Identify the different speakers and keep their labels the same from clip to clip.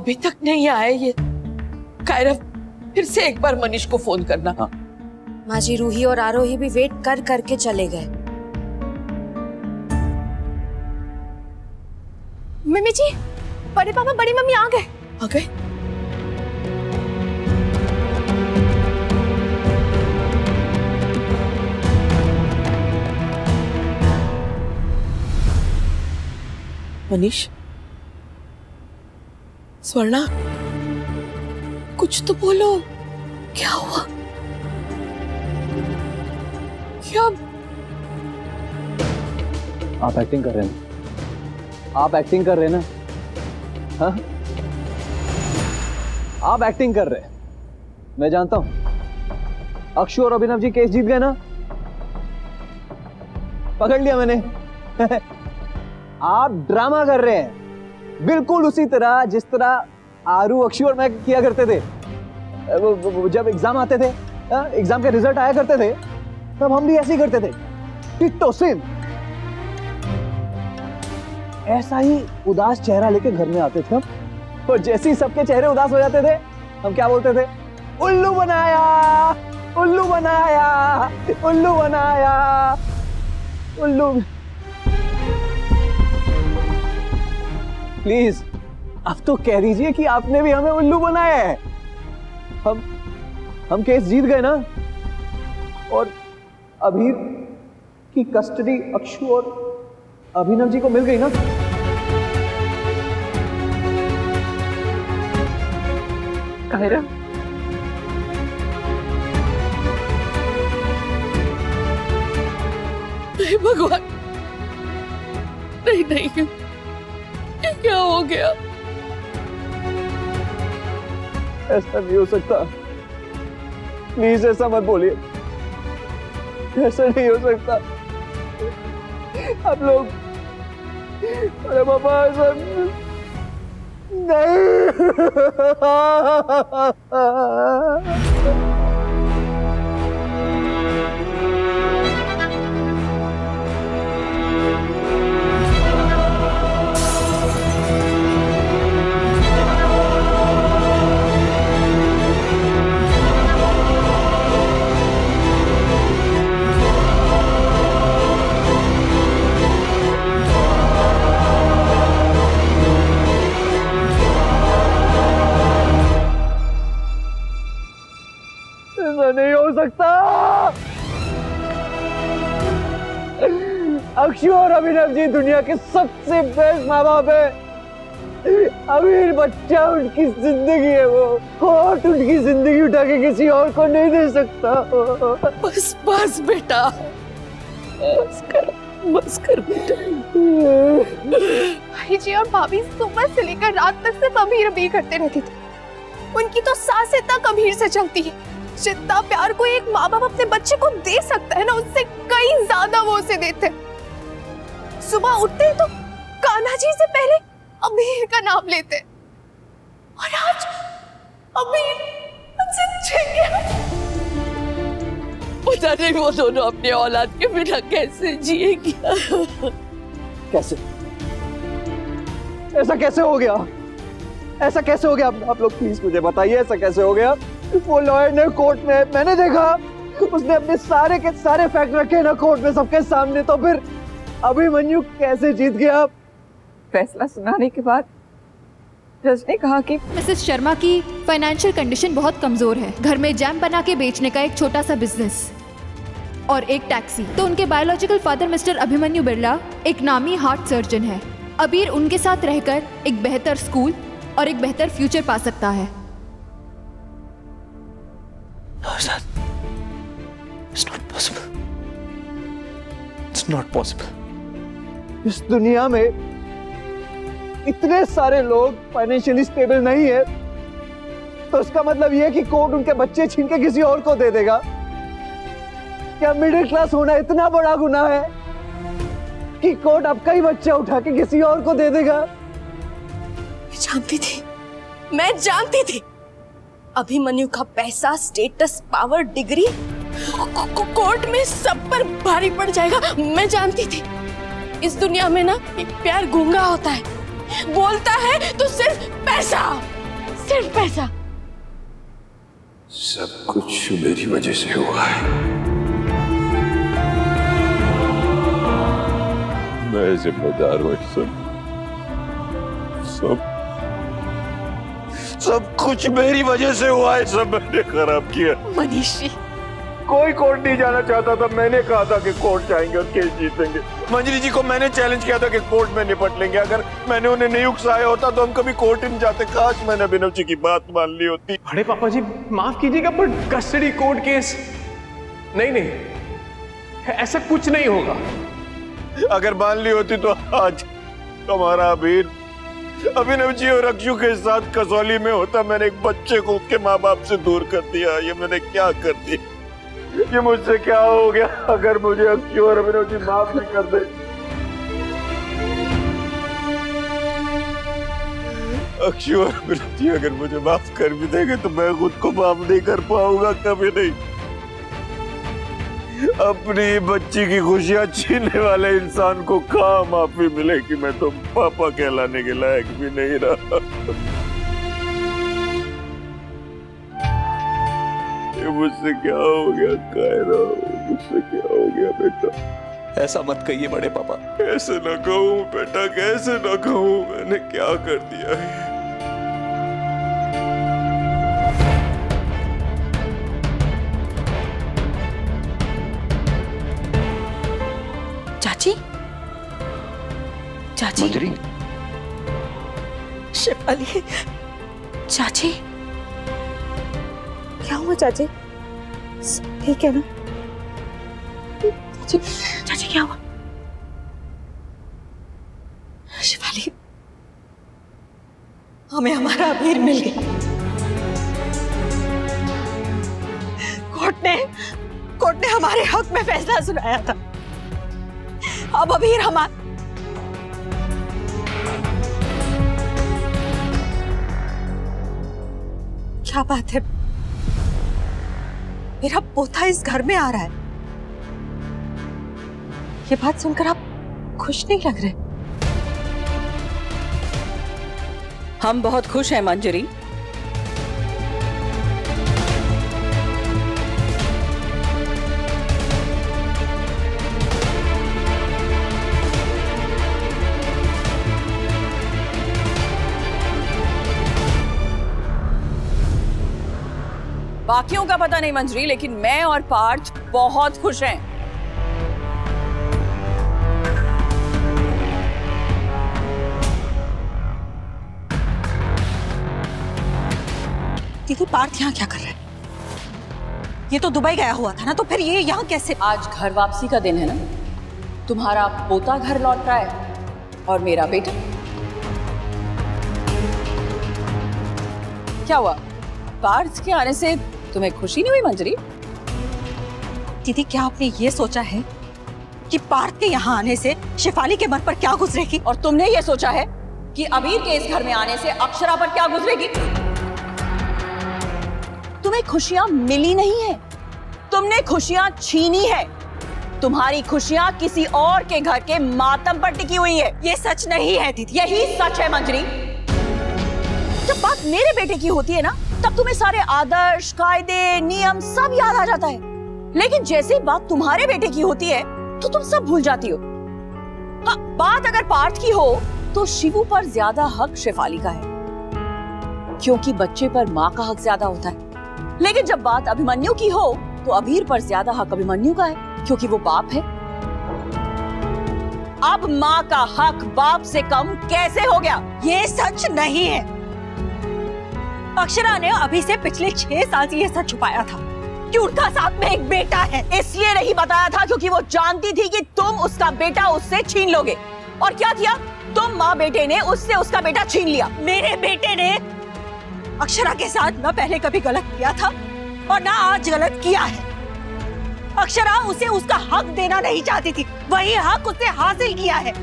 Speaker 1: अभी तक नहीं आए ये। कायरा, फिर से एक बार मनीष को फोन करना। हाँ।
Speaker 2: माँ जी, रूही और आरोही भी वेट कर करके चले गए।
Speaker 3: मम्मी जी, बड़े पापा बड़ी मम्मी आ गए।
Speaker 1: आ गए? मनीष, स्वर्णा, कुछ तो बोलो, क्या हुआ? क्या?
Speaker 4: आप एक्टिंग कर रहे हैं, आप एक्टिंग कर रहे हैं ना? हाँ, आप एक्टिंग कर रहे हैं, मैं जानता हूं। अक्षु और अभिनव जी केस जीत गए ना, पकड़ लिया मैंने। आप ड्रामा कर रहे हैं, बिल्कुल उसी तरह जिस तरह आरू, अक्षु और मैं किया करते थे। जब एग्जाम आते थे, एग्जाम के रिजल्ट आया करते थे, तब हम भी ऐसे ही करते थे, टिट्टो सेम। ऐसा ही उदास चेहरा लेके घर में आते थे हम, और जैसे ही सबके चेहरे उदास हो जाते थे, हम क्या बोलते थे? उल्लू बनाया, उल्लू बनाया, उल्लू बनाया, उल्लू। प्लीज अब तो कह दीजिए कि आपने भी हमें उल्लू बनाया है। हम केस जीत गए ना, और अभी की कस्टडी अक्षु और अभिनव जी को मिल गई ना।
Speaker 1: कायरा, नहीं भगवान, नहीं नहीं, क्या हो गया?
Speaker 4: ऐसा नहीं हो सकता, प्लीज ऐसा मत बोलिए, ऐसा नहीं हो सकता। आप लोग, अरे पापा, ऐसा नहीं। नहीं हो सकता। अक्षु और अभिनव जी दुनिया के सबसे बेस्ट माँ बाप है। अमीर बच्चा उनकी जिंदगी है, वो कोर्ट उनकी जिंदगी उठा के किसी और को नहीं दे सकता।
Speaker 1: बस बस बेटा, बस कर बेटा।
Speaker 3: भाई जी और भाभी सुबह से लेकर रात तक सिर्फ अबीर अबीर करते रहते थे। उनकी तो सांस इतना कबीर से चलती है। जितना प्यार को एक माँ बाप अपने बच्चे को दे सकता है ना, उससे कई ज्यादा वो उसे देते। सुबह उठते तो कान्हा जी से पहले अबीर का नाम लेते, और आज अबीर उनसे छिन गया।
Speaker 1: पता नहीं वो दोनों अपने औलाद के बिना कैसे जिएगी।
Speaker 4: कैसे? ऐसा कैसे हो गया? ऐसा कैसे हो गया? आप लोग प्लीज मुझे बताइए, ऐसा कैसे हो गया? वो लॉयर ने कोर्ट में, मैंने देखा, उसने अपने सारे के सारे फैक्ट रखे ना कोर्ट में सबके सामने, तो फिर अभिमन्यु कैसे जीत गया?
Speaker 5: फैसला सुनाने के बाद जज ने कहा कि
Speaker 6: मिसेस शर्मा की फाइनेंशियल कंडीशन बहुत कमजोर है। घर में जैम बना के बेचने का एक छोटा सा बिजनेस और एक टैक्सी। तो उनके biological father mister Abhimanyu Birla एक नामी हार्ट सर्जन है। अबीर उनके साथ रहकर एक बेहतर स्कूल और एक बेहतर फ्यूचर पा सकता है।
Speaker 4: It's not possible. It's not possible. इस दुनिया में इतने सारे लोग फाइनेंशियली स्टेबल नहीं है, तो इसका मतलब यह है कि कोर्ट उनके बच्चे छीन के किसी और को दे देगा। क्या मिडिल क्लास होना इतना बड़ा गुनाह है कि कोर्ट आपका ही बच्चा उठा के किसी और को दे देगा?
Speaker 2: मैं जानती थी अभिमन्यु का पैसा, स्टेटस, पावर, डिग्री कोर्ट में सब पर भारी पड़ जाएगा। मैं जानती थी। इस दुनिया में ना प्यार गूंगा होता है, बोलता है तो सिर्फ पैसा, सिर्फ पैसा।
Speaker 7: सब कुछ मेरी वजह से हुआ है। मैं जिम्मेदार हूँ। सब कुछ मेरी वजह से हुआ है। सब मैंने खराब किया।
Speaker 2: मनीष जी,
Speaker 7: कोई कोर्ट नहीं जाना चाहता था। मैंने कहा था कि कोर्ट जाएंगे और केस जीतेंगे। मंजरी जी को मैंने चैलेंज किया था कि कोर्ट में निपट लेंगे। अगर मैंने उन्हें नहीं उकसाया होता तो हम कभी कोर्ट ही नहीं जाते। काश मैंने अभिनव जी की बात मान ली होती।
Speaker 8: बड़े पापा जी माफ कीजिएगा, पर कस्टडी कोर्ट केस नहीं, ऐसा कुछ नहीं होगा।
Speaker 7: अगर मान ली होती तो आज हमारा अभिनव जी और अक्षु के साथ कसौली में होता। मैंने एक बच्चे को उसके माँ बाप से दूर कर दिया। ये मैंने क्या कर दिया? ये मुझसे क्या हो गया? अगर मुझे अक्षु और अभिनव जी माफ भी कर दे, अक्षु और अभिनव जी अगर मुझे माफ कर भी देंगे तो मैं खुद को माफ नहीं कर पाऊंगा, कभी नहीं। अपनी बच्ची की खुशियां छीनने वाले इंसान को कहाँ माफी मिलेगी? मैं तो पापा कहलाने के लायक भी नहीं रहा। ये मुझसे क्या हो गया कायरा? मुझसे क्या हो गया बेटा?
Speaker 4: ऐसा मत कहिए बड़े पापा।
Speaker 7: कैसे न कहूँ बेटा, कैसे न कहूँ? मैंने क्या कर दिया है?
Speaker 1: चाची,
Speaker 4: मंजरी,
Speaker 1: शेफाली, चाची,
Speaker 3: क्या हुआ चाची? ठीक है ना?
Speaker 1: चाची क्या हुआ? शेफाली, हमें हमारा अबीर मिल गया। कोर्ट ने हमारे हक में फैसला सुनाया था। अब अबीर हमारा। क्या बात है? मेरा पोता इस घर में आ रहा है। ये बात सुनकर आप खुश नहीं लग रहे।
Speaker 9: हम बहुत खुश हैं मंजरी। बाकियों का पता नहीं मंजरी, लेकिन मैं और पार्थ बहुत खुश हैं।
Speaker 1: दीदी, पार्थ यहाँ क्या कर रहा है? ये तो दुबई गया हुआ था ना, तो फिर ये यहाँ कैसे?
Speaker 9: आज घर वापसी का दिन है ना। तुम्हारा पोता घर लौट रहा है और मेरा बेटा। क्या हुआ? पार्थ के आने से तुम्हें खुशी नहीं हुई मंजरी?
Speaker 1: दीदी, क्या आपने ये सोचा है कि पार्थ के यहाँ आने से शेफाली के मन पर क्या गुजरेगी?
Speaker 9: और तुमने ये सोचा है कि अबीर के इस घर में आने से अक्षरा पर क्या गुजरेगी? तुम्हें खुशियां मिली नहीं है, तुमने खुशियां छीनी है। तुम्हारी खुशियां किसी और के घर के मातम पर टिकी हुई है।
Speaker 1: ये सच नहीं है दीदी।
Speaker 9: यही सच है मंजरी। जब बात मेरे बेटे की होती है ना, तब तुम्हें सारे आदर्श, कायदे, नियम सब याद आ जाता है। लेकिन जैसे बात तुम्हारे बेटे की होती है तो तुम सब भूल जाती हो। हाँ, बात अगर पार्थ की हो तो शिवू पर ज्यादा हक शेफाली का है, क्योंकि बच्चे पर माँ का हक ज्यादा होता है। लेकिन जब बात अभिमन्यु की हो तो अबीर पर ज्यादा हक अभिमन्यु का है, क्योंकि वो बाप है। अब माँ का हक बाप से कम कैसे हो गया?
Speaker 1: ये सच नहीं है। अक्षरा ने अभी से पिछले 6 साल से ये सच छुपाया था कि उनका साथ में एक बेटा है।
Speaker 9: इसलिए नहीं बताया था क्योंकि वो जानती थी कि तुम उसका बेटा उससे छीन लोगे। और क्या किया? तुम माँ बेटे ने उससे उसका बेटा छीन लिया।
Speaker 1: मेरे बेटे ने अक्षरा के साथ न पहले कभी गलत किया था और ना आज गलत किया है। अक्षरा उसे उसका हक देना नहीं चाहती थी, वही हक उसने हासिल किया है।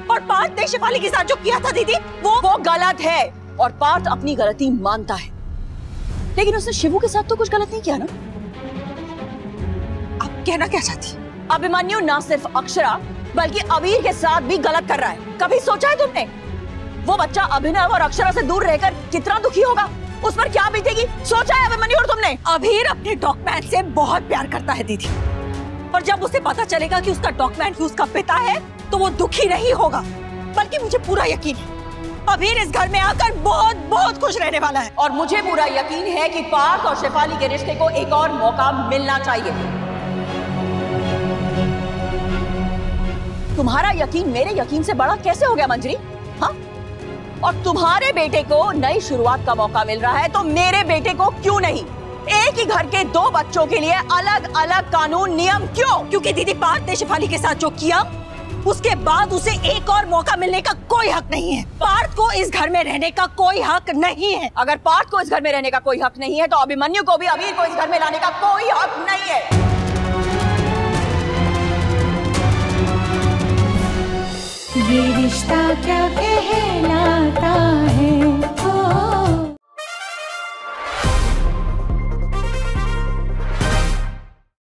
Speaker 1: और पार्थ ने शेफाली के साथ जो किया था दीदी, वो
Speaker 9: गलत है। और पार्थ अपनी गलती मानता है, लेकिन उसने शिवू के साथ तो कुछ गलत नहीं किया ना।
Speaker 1: आप कहना क्या चाहती?
Speaker 9: अभिमन्यु ना सिर्फ अक्षरा बल्कि अबीर के साथ भी गलत कर रहा है। कभी सोचा है तुमने? वो बच्चा अभिनव और अक्षरा से दूर रहकर कितना दुखी होगा, उस पर क्या बीतेगी, सोचा है अभिमन्यु और तुमने?
Speaker 1: अभीर अपने डॉगमैन से बहुत प्यार करता है दीदी, और जब उसे पता चलेगा कि उसका डॉगमैन ही उसका पिता है तो वो दुखी नहीं होगा, बल्कि मुझे पूरा यकीन है अभीर इस घर में आकर बहुत बहुत खुश रहने वाला है।
Speaker 9: और मुझे पूरा यकीन है कि पार्थ और शेफाली के रिश्ते को एक और मौका मिलना चाहिए। तुम्हारा यकीन मेरे यकीन से बड़ा कैसे हो गया मंजरी? हाँ? और तुम्हारे बेटे को नई शुरुआत का मौका मिल रहा है तो मेरे बेटे को क्यों नहीं? एक ही घर के दो बच्चों के लिए अलग अलग कानून नियम क्यों?
Speaker 1: क्योंकि दीदी पार्थ ने शेफाली के साथ जो किया उसके बाद उसे एक और मौका मिलने का कोई हक नहीं है। पार्थ को इस घर में रहने का कोई हक नहीं है।
Speaker 9: अगर पार्थ को इस घर में रहने का कोई हक नहीं है तो अभिमन्यु को भी अभीर को इस घर में लाने का कोई हक नहीं है।
Speaker 10: ये रिश्ता क्या कहलाता है।